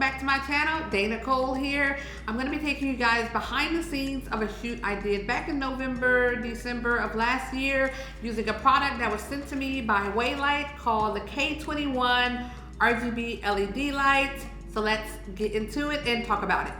back to my channel. Dana Cole here. I'm going to be taking you guys behind the scenes of a shoot I did back in November, December of last year using a product that was sent to me by Weeylite called the K21 RGB LED light. So let's get into it and talk about it.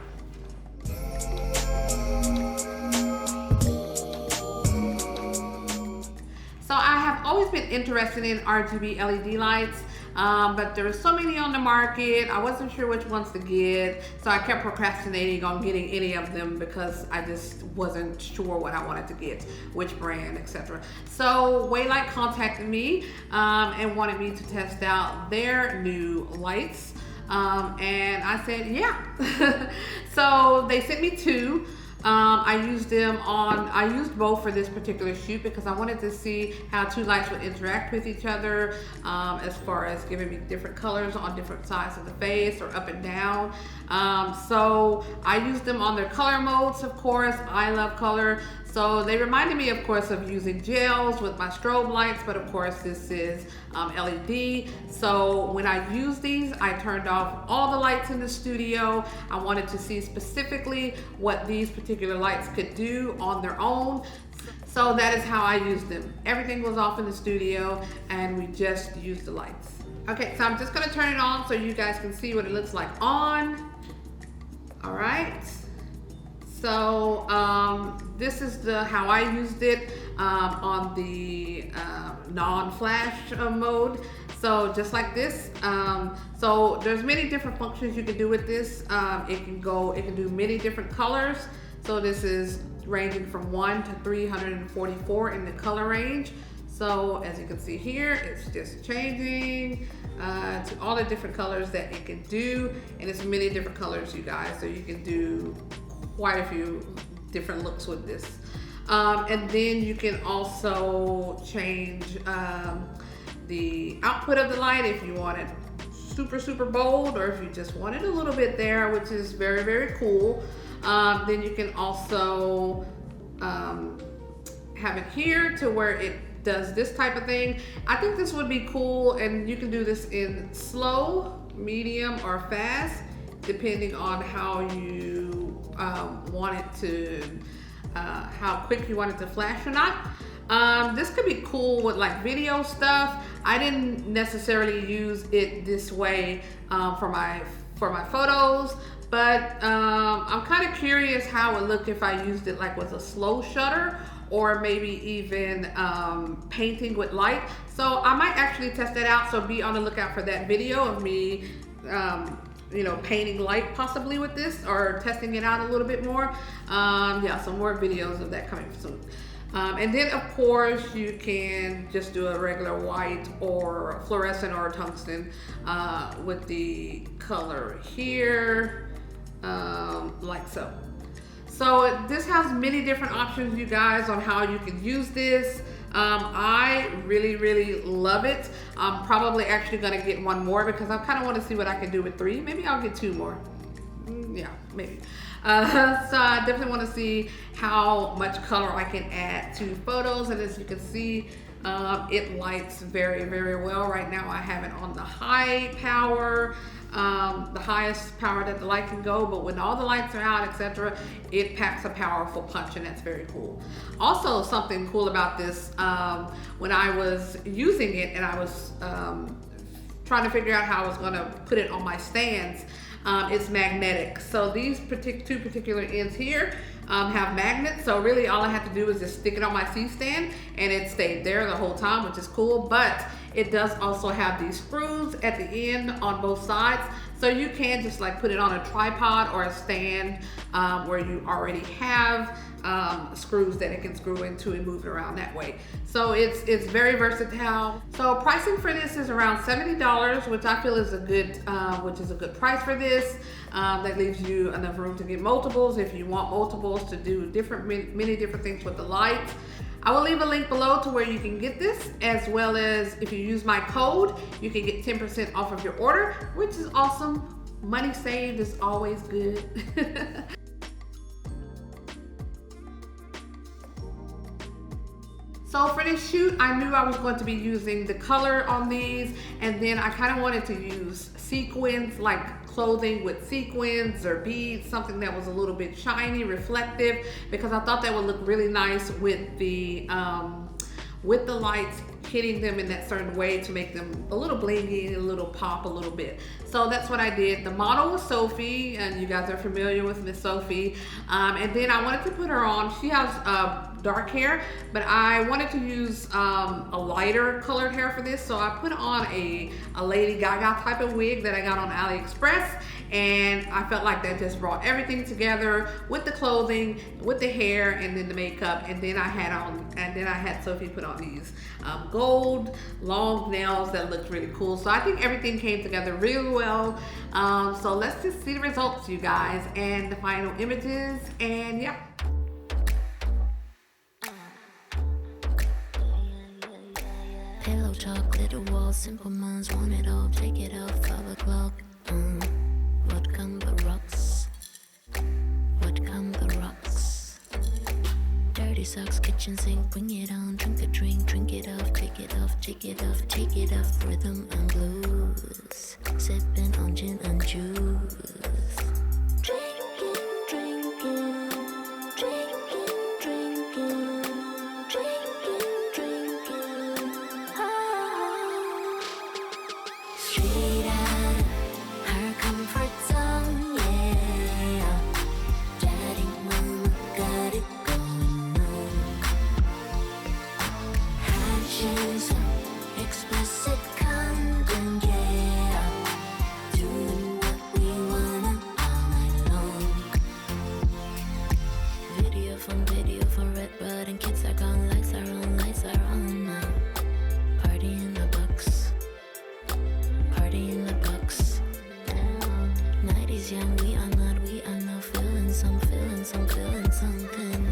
So I have always been interested in RGB LED lights, but there were so many on the market. I wasn't sure which ones to get, so I kept procrastinating on getting any of them because I just wasn't sure what I wanted to get, which brand, etc. So Weeylite contacted me and wanted me to test out their new lights, and I said yeah. So they sent me two. I used both for this particular shoot because I wanted to see how two lights would interact with each other, as far as giving me different colors on different sides of the face or up and down. So I used them on their color modes, of course. I love color. So they reminded me, of course, of using gels with my strobe lights, but of course this is LED. So when I used these, I turned off all the lights in the studio. I wanted to see specifically what these particular lights could do on their own. So that is how I used them. Everything was off in the studio and we just used the lights. Okay, so I'm just gonna turn it on so you guys can see what it looks like on. All right. So this is how I used it on the non-flash mode. So just like this. So there's many different functions you can do with this. It can do many different colors. So this is ranging from 1 to 344 in the color range. So as you can see here, it's just changing to all the different colors that it can do. And it's many different colors, you guys. So you can do quite a few different looks with this. And then you can also change the output of the light if you want it super bold, or if you just want it a little bit there, which is very cool. Then you can also have it here to where it does this type of thing. I think this would be cool, and you can do this in slow, medium, or fast, depending on how you want it to, how quick you want it to flash or not. This could be cool with like video stuff. I didn't necessarily use it this way for my photos, but I'm kind of curious how it would look if I used it like with a slow shutter, or maybe even painting with light. So I might actually test that out, so be on the lookout for that video of me painting light possibly with this, or testing it out a little bit more. Yeah, some more videos of that coming soon. And then of course you can just do a regular white or fluorescent or tungsten with the color here, like so. So this has many different options, you guys, on how you can use this. I really love it. I'm probably actually gonna get one more because I kind of want to see what I can do with 3. Maybe I'll get 2 more. Yeah, maybe. So I definitely want to see how much color I can add to photos, and as you can see, it lights very well. Right now I have it on the high power, the highest power that the light can go, but when all the lights are out, etc., it packs a powerful punch, and that's very cool. Also, something cool about this, when I was using it and I was trying to figure out how I was going to put it on my stands, it's magnetic. So these two particular ends here have magnets, so really all I have to do is just stick it on my C-stand and it stayed there the whole time, which is cool. But it does also have these screws at the end on both sides, so you can just like put it on a tripod or a stand where you already have screws that it can screw into and move it around that way. So it's very versatile. So pricing for this is around $70, which I feel is a good price for this. That leaves you enough room to get multiples if you want multiples to do many different things with the light. I will leave a link below to where you can get this, as well as if you use my code, you can get 10% off of your order, which is awesome. Money saved is always good. So for this shoot, I knew I was going to be using the color on these, and then I kind of wanted to use sequins, like clothing with sequins or beads, something that was a little bit shiny, reflective, because I thought that would look really nice with the lights hitting them in that certain way to make them a little blingy, a little pop a little bit. So that's what I did. The model was Sophie, and you guys are familiar with Miss Sophie. And then I wanted to put her on. She has dark hair, but I wanted to use a lighter colored hair for this. So I put on a Lady Gaga type of wig that I got on AliExpress. And I felt like that just brought everything together with the clothing, with the hair, and then the makeup. And then I had Sophie put on these gold long nails that looked really cool. So I think everything came together really well. So let's just see the results, you guys, and the final images. And yeah. Pillow talk, little walls, simple minds want it all. Take it off, 5 o'clock. What come the rocks? What come the rocks? Dirty socks, kitchen sink, bring it on. Drink a drink, drink it off, take it off, take it off, take it off. Rhythm and blues, sipping on gin and juice. Drinking, drinking, drinking, drinking, drinking, drinking. Straight out of her comfort zone, yeah. Daddy, mama got it going on. High shoes, explicit content, yeah. Doing what we wanna all night long. Video from red button. Kids are gone, lights are on, lights are on now. Party in the box. Party in the box. Night is young, we are not feeling feeling something.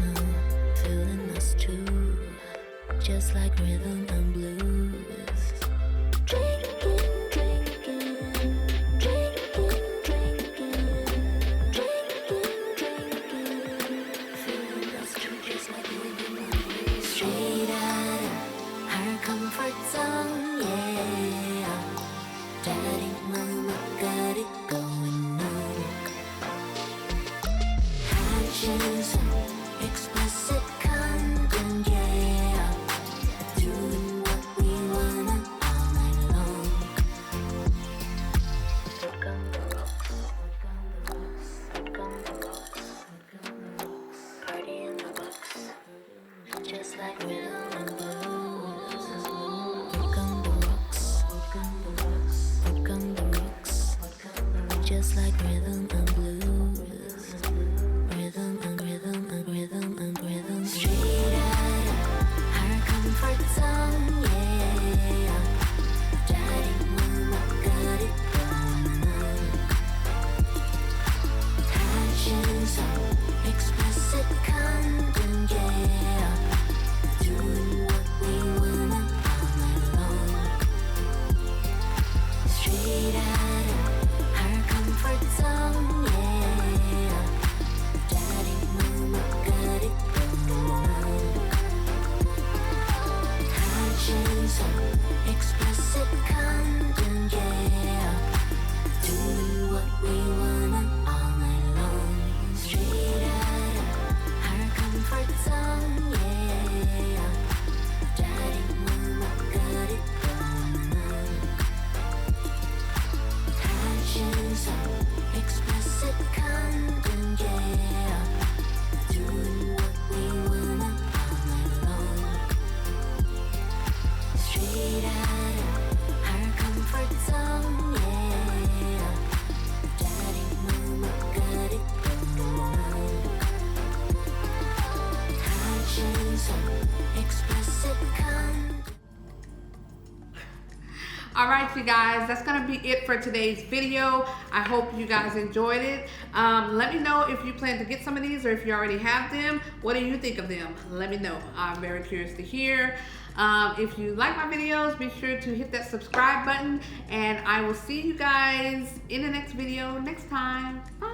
Feeling us too, just like rhythm and blues. Drinking, drinking, drinking, drinking, drinking, drinking. Feeling us too, just like rhythm and blues. Straight out of her comfort zone, yeah. Daddy, mama got it going on. High shoes, explicit content, yeah. Doing what we wanna all night long. Look on the rocks, look on the rocks, look on the rocks, look on the rocks. Party in the box, just like rhythm and blues. Look on the rocks, look on the rocks, look on the rocks, just like rhythm and blues. Rhythm and rhythm and rhythm and rhythm. Straight out of her comfort zone, yeah. Daddy, mama got it going on. High shoes, explicit content, yeah. Doing what we wanna all night long. Straight out of her comfort zone, yeah. Daddy, mama got it going on. High shoes, explicit content, yeah. Doing what we wanna all night long. Straight out of her comfort zone, yeah. Daddy, mama got it going on. High shoes, explicit content, yeah. Doing what we wanna all night long. Straight out of her comfort zone, yeah. Daddy, mama got it going on. High shoes, explicit content. All right, you guys, that's gonna be it for today's video. I hope you guys enjoyed it. Let me know if you plan to get some of these or if you already have them. What do you think of them? Let me know. I'm very curious to hear. If you like my videos, be sure to hit that subscribe button, and I will see you guys in the next video next time. Bye.